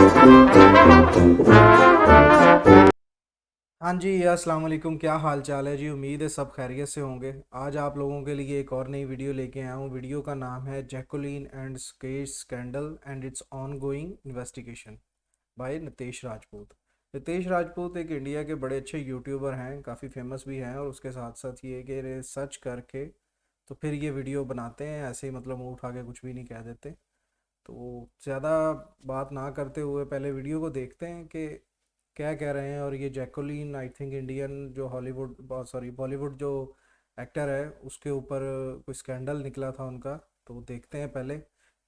हाँ जी, अस्सलाम वालेकुम। क्या हाल चाल है जी? उम्मीद है सब खैरियत से होंगे। आज आप लोगों के लिए एक और नई वीडियो लेके आया हूँ। वीडियो का नाम है Jacqueline and Sukesh scandal and it's ongoing investigation by Nitesh Rajput. Nitesh Rajput एक इंडिया के बड़े अच्छे यूट्यूबर हैं, काफ़ी फेमस भी हैं, और उसके साथ साथ ये कि रिसर्च करके तो फिर ये वीडियो बनाते हैं। ऐसे ही मतलब मुँह उठा के कुछ भी नहीं कह देते। तो ज़्यादा बात ना करते हुए पहले वीडियो को देखते हैं कि क्या कह रहे हैं। और ये जैकोलिन आई थिंक इंडियन जो हॉलीवुड सॉरी बॉलीवुड जो एक्टर है उसके ऊपर कोई स्कैंडल निकला था उनका, तो देखते हैं पहले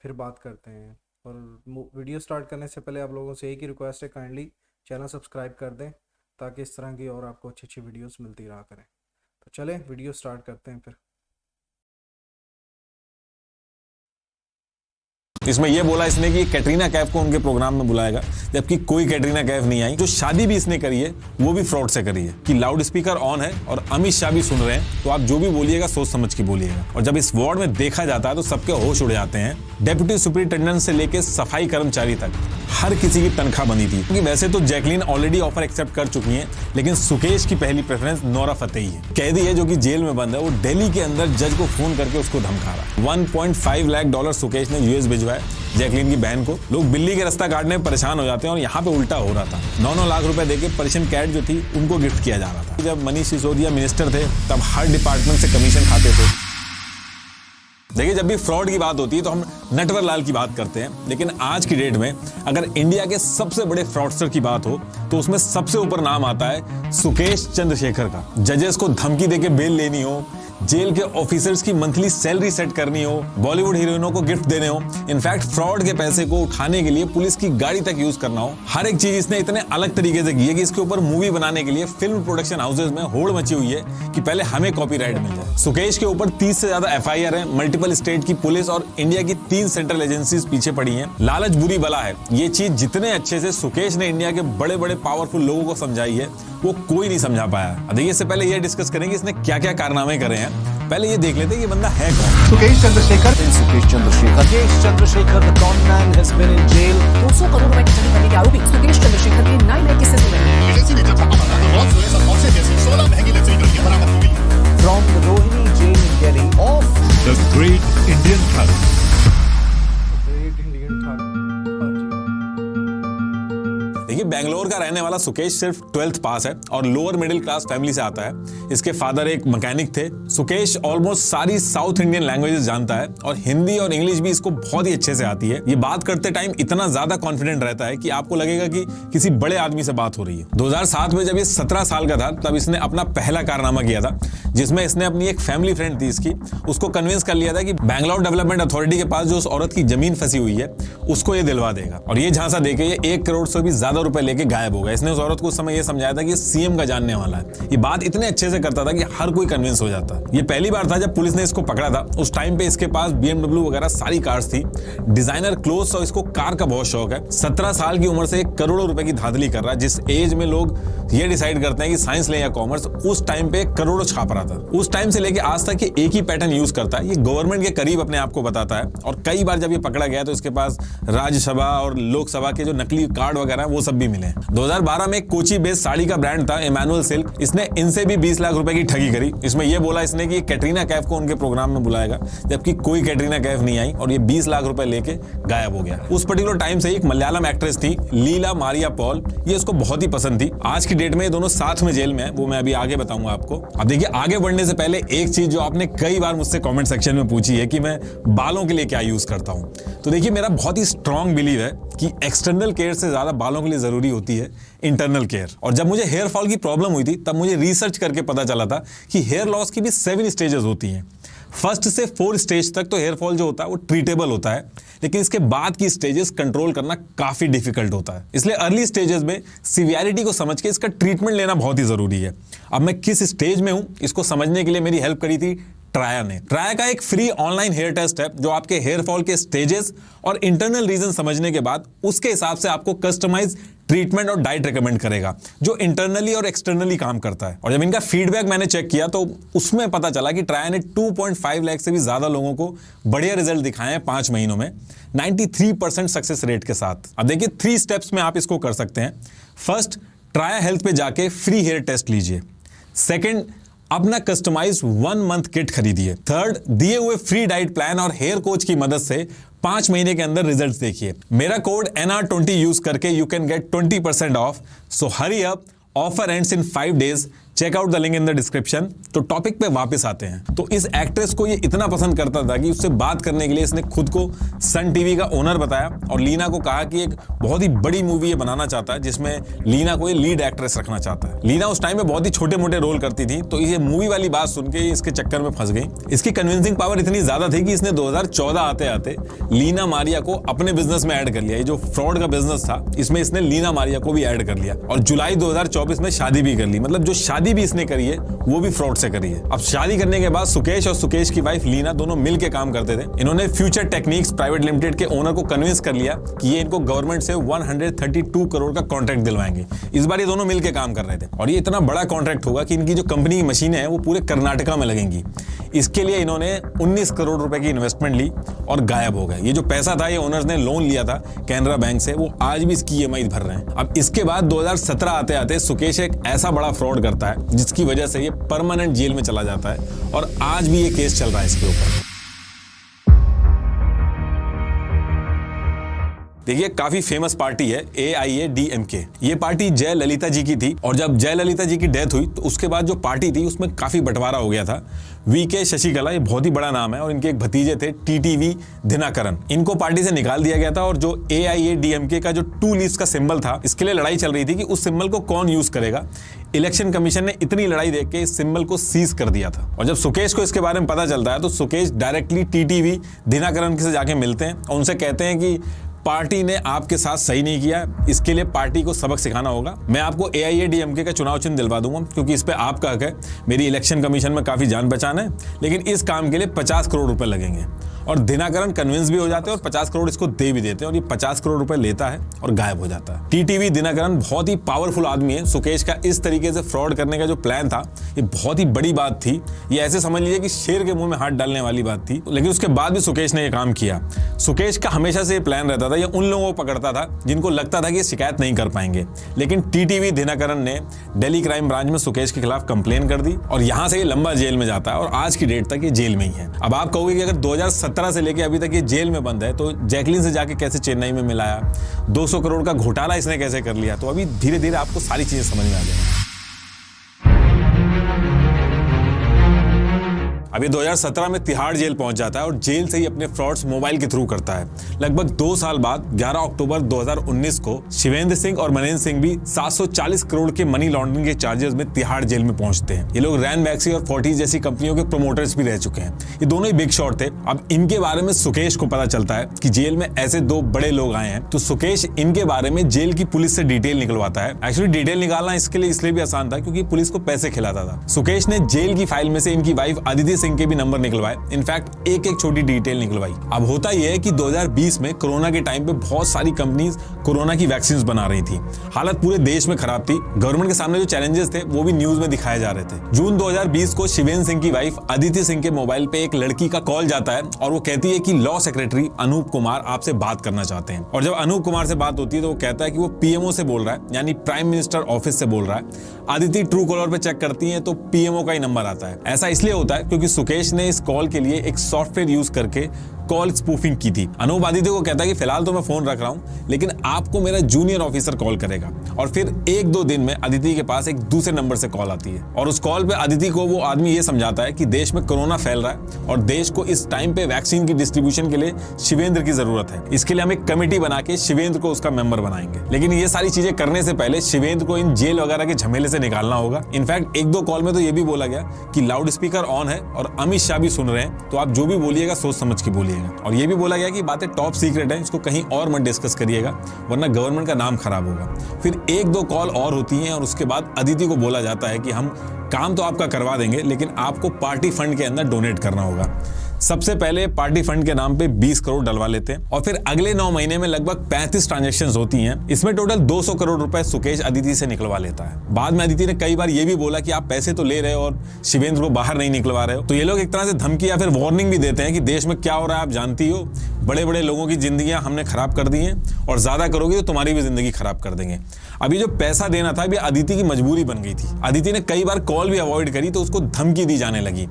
फिर बात करते हैं। और वीडियो स्टार्ट करने से पहले आप लोगों से एक ही रिक्वेस्ट है, काइंडली चैनल सब्सक्राइब कर दें ताकि इस तरह की और आपको अच्छी अच्छी वीडियोस मिलती रहा करें। तो चलें वीडियो स्टार्ट करते हैं फिर। इसमें यह बोला इसने कि कैटरीना कैफ को उनके प्रोग्राम में बुलाएगा, जबकि कोई कैटरीना कैफ नहीं आई। जो शादी भी इसने करी है वो भी फ्रॉड से करी है कि लाउड स्पीकर ऑन है और अमित शाह भी सुन रहे हैं, तो आप जो भी बोलिएगा सोच समझ के बोलिएगा। और जब इस वार्ड में देखा जाता है तो सबके होश उड़ जाते हैं। डेप्यूटी सुपरिटेंडेंट से लेकर सफाई कर्मचारी तक हर किसी की तनख्वाह बनी थी, क्योंकि वैसे तो जैकलीन ऑलरेडी ऑफर एक्सेप्ट कर चुकी हैं, लेकिन सुकेश की पहली प्रेफरेंस नोरा फतेही है। कैदी है जो कि जेल में बंद है, वो दिल्ली के अंदर जज को फोन करके उसको धमका रहा है। $1.5 लाख सुकेश ने यूएस भिजवाया जैकलीन की बहन को। लोग बिल्ली के रास्ता काटने में परेशान हो जाते हैं, और यहाँ पे उल्टा हो रहा था। 9-9 लाख रुपए देके पर्शियन कैट जो थी उनको गिफ्ट किया जा रहा था। जब मनीष सिसोदिया मिनिस्टर थे तब हर डिपार्टमेंट से कमीशन खाते थे। देखिए, जब भी फ्रॉड की बात होती है तो हम नटवर लाल की बात करते हैं, लेकिन आज की डेट में अगर इंडिया के सबसे बड़े फ्रॉडस्टर की बात हो तो उसमें सबसे ऊपर नाम आता है सुकेश चंद्रशेखर का। जजेस को धमकी देके बेल लेनी हो, जेल के ऑफिसर्स की मंथली सैलरी सेट करनी हो, बॉलीवुड हीरोइनों को गिफ्ट देने हो, इनफैक्ट फ्रॉड के पैसे को उठाने के लिए पुलिस की गाड़ी तक यूज करना हो, हर एक चीज इसने इतने अलग तरीके से की है कि इसके ऊपर मूवी बनाने के लिए फिल्म प्रोडक्शन हाउसेज में होड़ मची हुई है कि पहले हमें कॉपीराइट मिल जाए। सुकेश के ऊपर 30 से ज्यादा एफआईआर है। मल्टीपल स्टेट की पुलिस और इंडिया की 3 सेंट्रल एजेंसीज पीछे पड़ी हैं। लालच बुरी बला है, ये चीज जितने अच्छे से सुकेश ने इंडिया के बड़े बड़े पावरफुल लोगों को समझाई है वो कोई नहीं समझा पाया। देखिए, इससे पहले ये डिस्कस करेंगे इसने क्या क्या कारनामे करे हैं। पहले ये देख लेते हैं ये बंदा है कौन। Sukesh Chandrashekhar, the con man has been in jail. 200 crore रुपए की ठगी करने के आरोपी सुकेश चंद्रशेखर के नए नए किस्से सुने हैं। एजेंसी ने जब कहा था तो बहुत सोने से पहुंचे जैसे 16 महंगी लग्जरी गाड़ियां बरामद हो गई। From the Rohini jail in Delhi of The Great Indian Thug. Great Indian था। देखिए, बेंगलोर का रहने वाला सुकेश सिर्फ 12th पास है और लोअर मिडिल क्लास फैमिली से आता है। इसके फादर एक मैकेनिक थे। सुकेश ऑलमोस्ट सारी साउथ इंडियन लैंग्वेजेस जानता है और हिंदी और इंग्लिश भी इसको बहुत ही अच्छे से आती है। ये बात करते टाइम इतना ज्यादा कॉन्फिडेंट रहता है कि आपको लगेगा कि किसी बड़े आदमी से बात हो रही है। 2007 में जब ये 17 साल का था तब इसने अपना पहला कारनामा किया था, जिसमें इसने अपनी एक फैमिली फ्रेंड थी इसकी, उसको कन्विंस कर लिया था कि बैंगलोर डेवलपमेंट अथॉरिटी के पास जो उस औरत की जमीन फंसी हुई है उसको ये दिलवा देगा। और ये झांसा देके ये 1 करोड़ से भी ज्यादा रुपए लेके गायब हो गया। इसने उस औरत को उस समय ये समझाया था कि सीएम का जानने वाला है। ये बात इतने अच्छे से करता था कि हर कोई कन्विंस हो जाता। ये पहली बार था जब पुलिस ने इसको पकड़ा था। उस टाइम पे इसके पास BMW वगैरह सारी कार्स थी, डिजाइनर क्लोथ्स, और इसको कार का बहुत शौक है। 17 साल की उम्र से 1 करोड़ों रुपए की धांधली कर रहा है। जिस एज में लोग ये डिसाइड करते हैं कि साइंस लें या कॉमर्स, उस टाइम पे करोड़ों छाप रहा था। उस टाइम से लेके आज तक ये एक ही पैटर्न यूज करता है। ये गवर्नमेंट के करीब अपने आप को बताता है, और कई बार जब ये पकड़ा गया तो इसके पास राज्यसभा और लोकसभा के जो नकली कार्ड वगैरह वो सब भी मिले। 2012 में कोची बेस्ड साड़ी का ब्रांड था इमैनुअल सिल्क, इसने इनसे भी 20 लाख रुपए की ठगी करी। इसमें यह बोला इसने कि कैटरीना कैफ को उनके प्रोग्राम में बुलाएगा, जबकि कोई कैटरीना कैफ नहीं आई, और ये 20 लाख रुपए लेके गायब हो गया। उस पर्टिकुलर टाइम से एक मलयालम एक्ट्रेस थी लीला मारिया पॉल, ये उसको बहुत ही पसंद थी। आज की डेट में ये दोनों साथ में जेल में है, वो मैं अभी आगे बताऊंगा आपको। अब देखिए, आगे बढ़ने से पहले एक चीज जो आपने कई बार मुझसे कमेंट सेक्शन में पूछी है कि मैं बालों के लिए क्या यूज करता हूं, तो देखिए, मेरा बहुत ही स्ट्रांग बिलीव है कि एक्सटर्नल केयर से ज्यादा बालों के लिए जरूरी होती है इंटरनल केयर। और जब मुझे हेयर फॉल की प्रॉब्लम हुई थी तब मुझे रिसर्च करके पता चला था कि हेयर लॉस की भी 7 स्टेजेस होती हैं। 1st से 4th स्टेज तक तो हेयर फॉल जो होता है वो ट्रीटेबल होता है, लेकिन इसके बाद की स्टेजेस कंट्रोल करना काफी डिफिकल्ट होता है। इसलिए अर्ली स्टेजेस में सीवियरिटी को समझ के इसका ट्रीटमेंट लेना बहुत ही जरूरी है। अब मैं किस स्टेज में हूं इसको समझने के लिए मेरी हेल्प करी थी ट्राया ने। ट्राया का एक फ्री ऑनलाइन हेयर टेस्ट है जो आपके हेयर फॉल के स्टेजेस और इंटरनल रीजन समझने के बाद उसके हिसाब से आपको कस्टमाइज ट्रीटमेंट और डाइट रेकमेंड करेगा जो इंटरनली और एक्सटर्नली काम करता है। और जब इनका फीडबैक मैंने चेक किया तो उसमें पता चला कि ट्राया ने 2.5 लाख से भी ज्यादा लोगों को बढ़िया रिजल्ट दिखाए हैं 5 महीनों में 93% सक्सेस रेट के साथ। अब देखिए 3 स्टेप्स में आप इसको कर सकते हैं। फर्स्ट, ट्राया हेल्थ पे जाके फ्री हेयर टेस्ट लीजिए। सेकंड, अपना कस्टमाइज 1 मंथ किट खरीदिए। थर्ड, दिए हुए फ्री डाइट प्लान और हेयर कोच की मदद से 5 महीने के अंदर रिजल्ट्स देखिए। मेरा कोड NR20 यूज करके you can get 20% off. So hurry up, offer ends in 5 days. Check out the link in the description. तो टॉपिक पे वापस आते हैं। तो इस एक्ट्रेस को ये इतना पसंद करता था कि उससे बात करने के लिए इसने खुद को सन टीवी का ओनर बताया और लीना को कहा कि एक बहुत ही बड़ी मूवी ये बनाना चाहता है जिसमें लीना को ये लीड एक्ट्रेस रखना चाहता है। लीना उस टाइम में बहुत ही छोटे मोटे रोल करती थी तो ये मूवी वाली बात सुन के इसके चक्कर में फंस गई। इसकी कन्विंसिंग पावर इतनी ज्यादा थी कि इसने 2014 आते आते लीना मारिया को अपने बिजनेस में ऐड कर लिया। ये जो फ्रॉड का बिजनेस था इसमें इसने लीना मारिया को भी ऐड कर लिया और जुलाई 2024 में शादी भी कर ली। मतलब जो शादी भी इसने करी है वो भी फ्रॉड से करी है। अब शादी करने के बाद सुकेश और सुकेश की वाइफ लीना दोनों मिलकर काम करते थे। इन्होंने फ्यूचर टेक्निक्स प्राइवेट लिमिटेड के ओनर को कन्विंस कर लिया कि ये इनको गवर्नमेंट से 132 करोड़ का कॉन्ट्रैक्ट दिलवाएंगे। इस बार ये दोनों मिलकर काम कर रहे थे और ये इतना बड़ा कॉन्ट्रैक्ट होगा कि इनकी जो कंपनी की मशीनें हैं वो पूरे कर्नाटका में लगेंगी। इसके लिए इन्होंने 19 करोड़ रुपए की इन्वेस्टमेंट ली और गायब हो गए। ये जो पैसा था ये ओनर्स ने लोन लिया था कैनरा बैंक से, वो आज भी इसकी EMI भर रहे हैं। अब इसके बाद 2017 आते आते सुकेश एक ऐसा बड़ा फ्रॉड करता है जिसकी वजह से ये परमानेंट जेल में चला जाता है और आज भी ये केस चल रहा है इसके ऊपर। देखिए काफी फेमस पार्टी है AIADMK। ये पार्टी जयललिता जी की थी और जब जयललिता जी की डेथ हुई तो उसके बाद जो पार्टी थी उसमें काफी बंटवारा हो गया था। VK शशिकला, ये बहुत ही बड़ा नाम है, और इनके एक भतीजे थे TTV दिनाकरन। इनको पार्टी से निकाल दिया गया था और जो AIADMK का जो 2 लीव्स का सिंबल था इसके लिए लड़ाई चल रही थी कि उस सिंबल को कौन यूज करेगा। इलेक्शन कमीशन ने इतनी लड़ाई देख के इस सिंबल को सीज कर दिया था और जब सुकेश को इसके बारे में पता चलता है तो सुकेश डायरेक्टली TTV दिनाकरन से जाके मिलते हैं और उनसे कहते हैं कि पार्टी ने आपके साथ सही नहीं किया, इसके लिए पार्टी को सबक सिखाना होगा। मैं आपको AIADMK का चुनाव चिन्ह दिलवा दूंगा क्योंकि इस पे आपका हक है। मेरी इलेक्शन कमीशन में काफी जान पहचान है, लेकिन इस काम के लिए 50 करोड़ रुपए लगेंगे। और दिनाकरन कन्विंस भी हो जाते हैं और 50 करोड़ इसको दे भी देते हैं और ये 50 करोड़ रुपए लेता है और गायब हो जाता है। TTV दिनाकरन बहुत ही पावरफुल आदमी है। सुकेश का इस तरीके से फ्रॉड करने का जो प्लान था ये बहुत ही बड़ी बात थी। ये ऐसे समझ लीजिए कि शेर के मुंह में हाथ डालने वाली बात थी, लेकिन उसके बाद भी सुकेश ने ये काम किया। सुकेश का हमेशा से ये प्लान रहता था, ये उन लोगों को पकड़ता था जिनको लगता था कि ये शिकायत नहीं कर पाएंगे, लेकिन TTV दिनाकरन ने दिल्ली क्राइम ब्रांच में सुकेश के खिलाफ कंप्लेन कर दी और यहां से ये लंबा जेल में जाता है और आज की डेट तक ये जेल में ही है। अब आप कहोगे कि अगर 2017 से लेके अभी तक ये जेल में बंद है तो जैकलीन से जाके कैसे चेन्नई में मिलाया, 200 करोड़ का घोटाला इसने कैसे कर लिया, तो अभी धीरे धीरे आपको सारी चीजें समझ में आ जाएंगी। अभी 2017 में तिहाड़ जेल पहुंच जाता है और जेल से ही अपने फ्रॉड्स मोबाइल के थ्रू करता है। लगभग 2 साल बाद 11 अक्टूबर 2019 को शिवेंद्र सिंह और मनेंद्र सिंह भी 740 करोड़ के मनी लॉन्ड्रिंग के चार्जेस में तिहाड़ जेल में पहुंचते हैं। ये लोग रैन मैक्सी और फोर्टीज जैसी कंपनियों के प्रोमोटर्स भी रह चुके हैं। ये दोनों ही बिग शॉट थे। अब इनके बारे में सुकेश को पता चलता है कि जेल में ऐसे 2 बड़े लोग आए हैं, तो सुकेश इनके बारे में जेल की पुलिस से डिटेल निकलवाता है। एक्चुअली डिटेल निकालना इसके लिए इसलिए भी आसान था क्योंकि पुलिस को पैसे खिलाता था। सुकेश ने जेल की फाइल में से इनकी वाइफ अदिति सिंह के भी नंबर निकलवाए, इनफैक्ट एक छोटी डिटेल निकलवाई। अब होता यह है कि 2020 में कोरोना के टाइम पे बहुत सारी कंपनीज कोरोना की वैक्सीन बना रही थी। हालत पूरे देश में खराब थी। गवर्नमेंट के सामने जो चैलेंजेस थे वो भी न्यूज में दिखाए जा रहे थे। जून 2020 को शिवेंद्र सिंह की वाइफ अदिति सिंह के मोबाइल पे एक लड़की का कॉल जाता है और वो कहती है कि लॉ सेक्रेटरी अनूप कुमार आपसे बात करना चाहते हैं। और जब अनूप कुमार से बात होती है तो वो कहता है कि वो PMO से बोल रहा है, यानी प्राइम मिनिस्टर ऑफिस से बोल रहा है। अदिति ट्रू कॉलर पे चेक करती है तो PMO का ही नंबर आता है। ऐसा इसलिए होता है क्योंकि सुकेश ने इस कॉल के लिए एक सॉफ्टवेयर यूज करके कॉल स्पूफिंग की थी। अनूप आदित्य को कहता है कि फिलहाल तो मैं फोन रख रहा हूं, लेकिन आपको मेरा जूनियर ऑफिसर कॉल करेगा। और फिर 1-2 दिन में अदिति के पास एक दूसरे नंबर से कॉल आती है और उस कॉल पे अदिति को वो आदमी ये समझाता है कि देश में कोरोना फैल रहा है और देश को इस टाइम पे वैक्सीन की डिस्ट्रीब्यूशन के लिए शिवेंद्र की जरूरत है। इसके लिए हम एक कमेटी बना के शिवेंद्र को उसका मेंबर बनाएंगे। लेकिन ये सारी चीजें करने से पहले शिवेंद्र को इन जेल वगैरह के झमेले से निकालना होगा। इनफैक्ट 1-2 कॉल में तो ये भी बोला गया कि लाउड स्पीकर ऑन है और अमित शाह भी सुन रहे हैं, तो आप जो भी बोलिएगा सोच समझ के बोलिएगा। और ये भी बोला गया कि बातें टॉप सीक्रेट है, इसको कहीं और मत डिस्कस करिएगा वरना गवर्नमेंट का नाम खराब होगा। फिर 1-2 कॉल और होती हैं और उसके बाद अदिति को बोला जाता है कि हम काम तो आपका करवा देंगे, लेकिन आपको पार्टी फंड के अंदर डोनेट करना होगा। सबसे पहले पार्टी फंड के नाम पे 20 करोड़ डलवा लेते हैं और फिर अगले 9 महीने में लगभग 35 ट्रांजैक्शंस होती हैं। इसमें टोटल 200 करोड़ रुपए सुकेश अदिति से निकलवा लेता है। बाद में अदिति ने कई बार ये भी बोला कि आप पैसे तो ले रहे हो और शिवेंद्र को बाहर नहीं निकलवा रहे हो। तो ये लोग एक तरह से धमकी या फिर वार्निंग भी देते हैं कि देश में क्या हो रहा है आप जानती हो, बड़े बड़े लोगों की जिंदगियां हमने खराब कर दी हैं और ज्यादा करोगे तो तुम्हारी भी जिंदगी खराब कर देंगे। अभी जो पैसा देना था अभी अदिति की मजबूरी बन गई थी। अदिति ने कई बार कॉल भी अवॉइड करी तो उसको धमकी दी जाने लगी।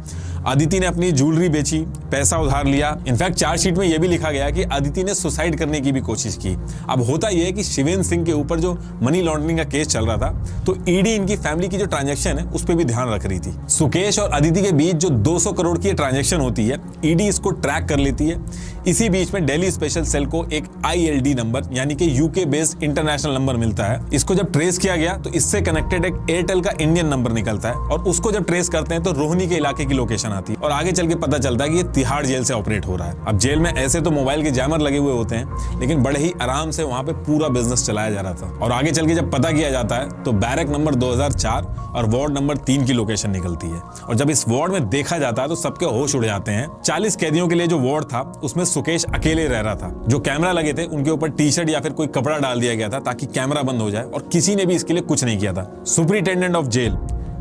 अदिति ने अपनी ज्वेलरी बेची, पैसा उधार लिया। इनफैक्ट चार्जशीट में यह भी लिखा गया कि अदिति ने सुसाइड करने की भी कोशिश की। अब होता यह है कि शिवेंद्र सिंह के ऊपर जो मनी लॉन्ड्रिंग का केस चल रहा था, तो ईडी इनकी फैमिली की जो ट्रांजैक्शन है उस पर भी ध्यान रख रही थी। सुकेश और अदिति के बीच जो 200 करोड़ की ट्रांजैक्शन होती है, ईडी इसको ट्रैक कर लेती है। इसी बीच में दिल्ली स्पेशल सेल को एक ILD नंबर यानी कि यूके बेस्ड इंटरनेशनल नंबर मिलता है। इसको जब ट्रेस किया गया तो इससे कनेक्टेड एक एयरटेल का इंडियन नंबर निकलता है और उसको जब ट्रेस करते हैं तो रोहिणी के इलाके की लोकेशन आती है और आगे चल के पता चलता है कि ये तिहाड़ जेल से ऑपरेट हो रहा है। अब जेल में ऐसे तो मोबाइल के जैमर लगे हुए होते हैं, लेकिन बड़े ही आराम से वहां पे पूरा बिजनेस चलाया जा रहा था। और आगे चल के जब पता किया जाता है तो बैरक नंबर 2004 और वार्ड नंबर 3 की लोकेशन निकलती है। और जब इस वार्ड में देखा जाता है तो सबके होश उड़ जाते हैं। 40 कैदियों के लिए जो वार्ड था उसमें सुकेश अकेले रह रहा था। जो कैमरा लगे थे उनके ऊपर टी-शर्ट या फिर कोई कपड़ा डाल दिया गया था ताकि कैमरा बंद हो जाए और किसी ने भी इसके लिए कुछ नहीं किया था। Superintendent of jail,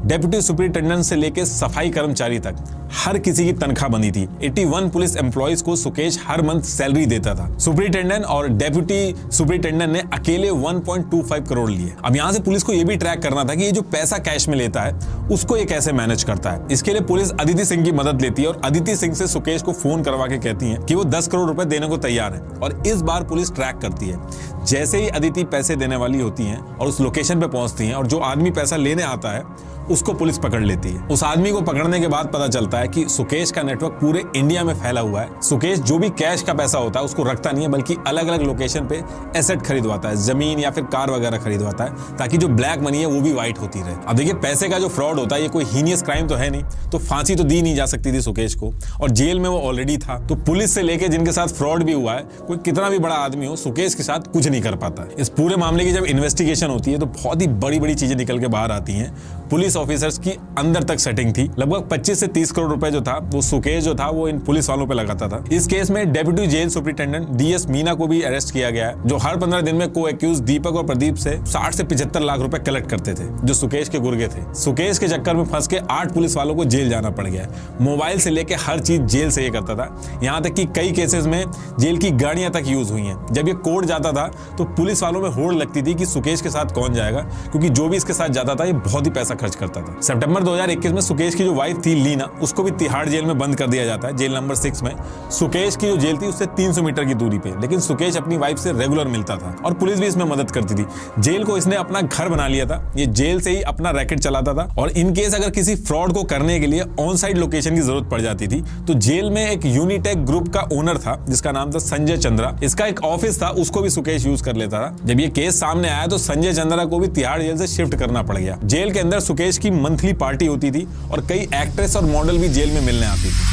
deputy superintendent से लेकर सफाई कर्मचारी तक हर किसी की तनख्वाह बंदी थी। 81 पुलिस एम्प्लॉइज को सुकेश हर मंथ सैलरी देता था। सुपरिटेंडेंट और डेप्यूटी सुपरिटेंडेंट ने अकेले 1.25 करोड़ लिए। अब यहां से पुलिस को यह भी ट्रैक करना था कि ये जो पैसा कैश में लेता है उसको ये कैसे मैनेज करता है। इसके लिए पुलिस अदिति सिंह की मदद लेती है और अदिति सिंह से सुकेश को फोन करवा के कहती है कि वो 10 करोड़ रुपए देने को तैयार है। और इस बार पुलिस ट्रैक करती है। जैसे ही अदिति पैसे देने वाली होती है और उस लोकेशन पे पहुंचती है और जो आदमी पैसा लेने आता है उसको पुलिस पकड़ लेती है। उस आदमी को पकड़ने के बाद पता चलता है कि सुकेश का नेटवर्क पूरे इंडिया में फैला हुआ है। सुकेश जो भी कैश का पैसा होता है उसको रखता नहीं है, बल्कि अलग अलग लोकेशन पे एसेट खरीदवाता है, जमीन या फिर कार वगैरह खरीदवाता है, ताकि जो ब्लैक मनी है वो भी वाइट होती रहे। अब देखिए, पैसे का जो फ्रॉड होता है ये कोई हीनियस क्राइम तो है नहीं, तो फांसी तो दी नहीं जा सकती थी सुकेश को, और जेल में वो ऑलरेडी था। तो पुलिस से लेके जिनके साथ फ्रॉड भी हुआ है, कोई कितना भी बड़ा आदमी हो, सुकेश के साथ कुछ नहीं कर पाता। इस पूरे मामले की जब इन्वेस्टिगेशन होती है तो बहुत ही बड़ी बड़ी चीजें निकल के बाहर आती हैं। पुलिस ऑफिसर्स की अंदर तक सेटिंग थी। लगभग 25 से 30 करोड़ रुपए जो था वो सुकेश जो था वो इन पुलिस वालों पे लगाता था। इस केस में deputy jail superintendent DS Meena को भी अरेस्ट किया गया है, जो हर 15 दिन में को एक्यूज दीपक और प्रदीप से 60 से 75 लाख रुपए कलेक्ट करते थे, जो सुकेश के गुर्गे थे। सुकेश के चक्कर में फंस के 8 पुलिस वालों को जेल जाना पड़ गया। मोबाइल से लेके हर चीज जेल से ये करता था। यहाँ तक कि कई केसेस में जेल की गाड़ियां तक यूज हुई हैं। जब ये कोर्ट जाता था तो पुलिस वालों में होड़ लगती थी कि सुकेश के साथ कौन जाएगा, क्योंकि जो भी इसके साथ जाता था ये बहुत ही पैसा खर्च करता था। सितंबर 2021 में सुकेश की जो वाइफ थी लीना, उसको भी तिहाड़ जेल में बंद कर दिया जाता है, जेल नंबर 6 में। सुकेश की जो जेल थी उससे 300 मीटर की दूरी पे, लेकिन सुकेश अपनी वाइफ से रेगुलर मिलता था और पुलिस भी इसमें मदद करती थी। जेल को इसने अपना घर बना लिया था, ये जेल से ही अपना रैकेट चलाता था। और इन केस अगर किसी फ्रॉड को करने के लिए ऑन साइड लोकेशन की जरूरत पड़ जाती थी तो जेल में एक यूनिटेक ग्रुप का ओनर था जिसका नाम था संजय चंद्रा। इसका एक ऑफिस था, उसको भी सुकेश यूज कर लेता था। जब ये केस सामने आया तो संजय चंद्रा को भी तिहाड़ जेल से शिफ्ट करना पड़ गया। जेल के अंदर सुकेश की मंथली पार्टी होती थी और कई एक्ट्रेस और मॉडल भी जेल में मिलने आती थी।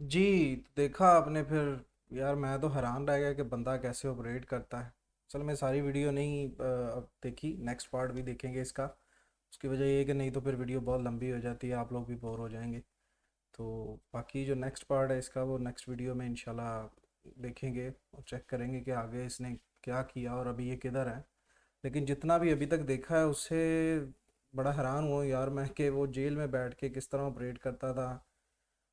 जी, देखा आपने फिर। यार मैं तो हैरान रह गया कि बंदा कैसे ऑपरेट करता है। चल, मैं सारी वीडियो नहीं अब देखी, नेक्स्ट पार्ट भी देखेंगे इसका। उसकी वजह ये है कि नहीं तो फिर वीडियो बहुत लंबी हो जाती है, आप लोग भी बोर हो जाएंगे। तो बाकी जो नेक्स्ट पार्ट है इसका वो नेक्स्ट वीडियो में इंशाल्लाह देखेंगे और चेक करेंगे कि आगे इसने क्या किया और अभी ये किधर है। लेकिन जितना भी अभी तक देखा है उससे बड़ा हैरान हुआ यार मैं कि वो जेल में बैठ के किस तरह ऑपरेट करता था।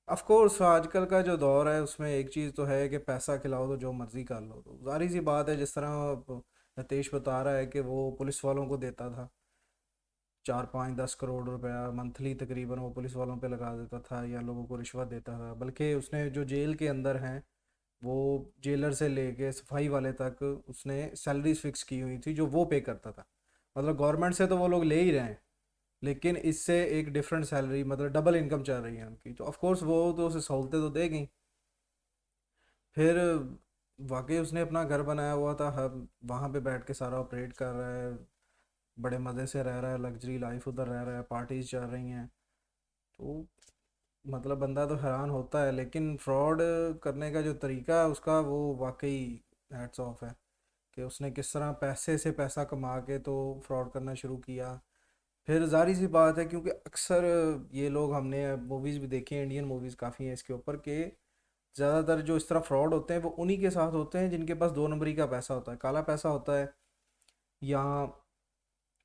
ऑफ कोर्स आजकल का जो दौर है उसमें एक चीज़ तो है कि पैसा खिलाओ तो जो मर्ज़ी कर लो। तो जाहिर सी बात है, जिस तरह नितेश बता रहा है कि वो पुलिस वालों को देता था 4, 5, 10 करोड़ रुपया मंथली तकरीबन, वो पुलिस वालों पे लगा देता था या लोगों को रिश्वत देता था। बल्कि उसने जो जेल के अंदर हैं वो जेलर से लेके सफाई वाले तक उसने सैलरीज फिक्स की हुई थी जो वो पे करता था। मतलब गवर्नमेंट से तो वो लोग ले ही रहे हैं, लेकिन इससे एक डिफरेंट सैलरी, मतलब डबल इनकम चल रही है उनकी। तो ऑफ कोर्स वो तो उसे सहूलतें तो देगी। फिर वाकई उसने अपना घर बनाया हुआ था, हर वहाँ पे बैठ के सारा ऑपरेट कर रहा है, बड़े मज़े से रह रहा है, लग्जरी लाइफ उधर रह रहा है, पार्टीज चल रही हैं। तो मतलब बंदा तो हैरान होता है, लेकिन फ्रॉड करने का जो तरीका है उसका वो वाकई हैट्स ऑफ है। कि उसने किस तरह पैसे से पैसा कमा के तो फ्रॉड करना शुरू किया। फिर जाहिर सी बात है, क्योंकि अक्सर ये लोग, हमने मूवीज़ भी देखी हैं, इंडियन मूवीज़ काफ़ी हैं इसके ऊपर, कि ज़्यादातर जो इस तरह फ्रॉड होते हैं वो उन्हीं के साथ होते हैं जिनके पास दो नंबरी का पैसा होता है, काला पैसा होता है, या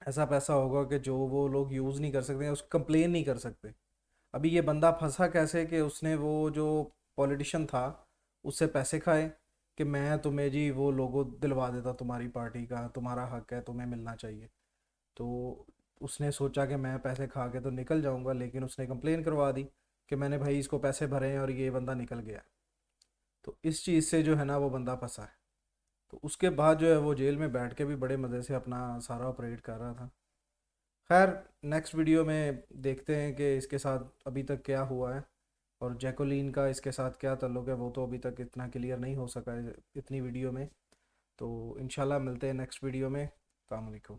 ऐसा पैसा होगा कि जो वो लोग यूज़ नहीं कर सकते या उस कंप्लेन नहीं कर सकते। अभी ये बंदा फंसा कैसे कि उसने वो जो पॉलिटिशियन था उससे पैसे खाए कि मैं तुम्हें जी वो लोगो दिलवा देता, तुम्हारी पार्टी का, तुम्हारा हक है, तुम्हें मिलना चाहिए। तो उसने सोचा कि मैं पैसे खा के तो निकल जाऊंगा, लेकिन उसने कंप्लेन करवा दी कि मैंने भाई इसको पैसे भरे हैं और ये बंदा निकल गया। तो इस चीज़ से जो है ना वो बंदा फंसा है। तो उसके बाद जो है वो जेल में बैठ के भी बड़े मज़े से अपना सारा ऑपरेट कर रहा था। खैर, नेक्स्ट वीडियो में देखते हैं कि इसके साथ अभी तक क्या हुआ है और जैकोलीन का इसके साथ क्या ताल्लुक़ है। वो तो अभी तक इतना क्लियर नहीं हो सका है इतनी वीडियो में। तो इंशाल्लाह मिलते हैं नेक्स्ट वीडियो में। अस्सलाम वालेकुम।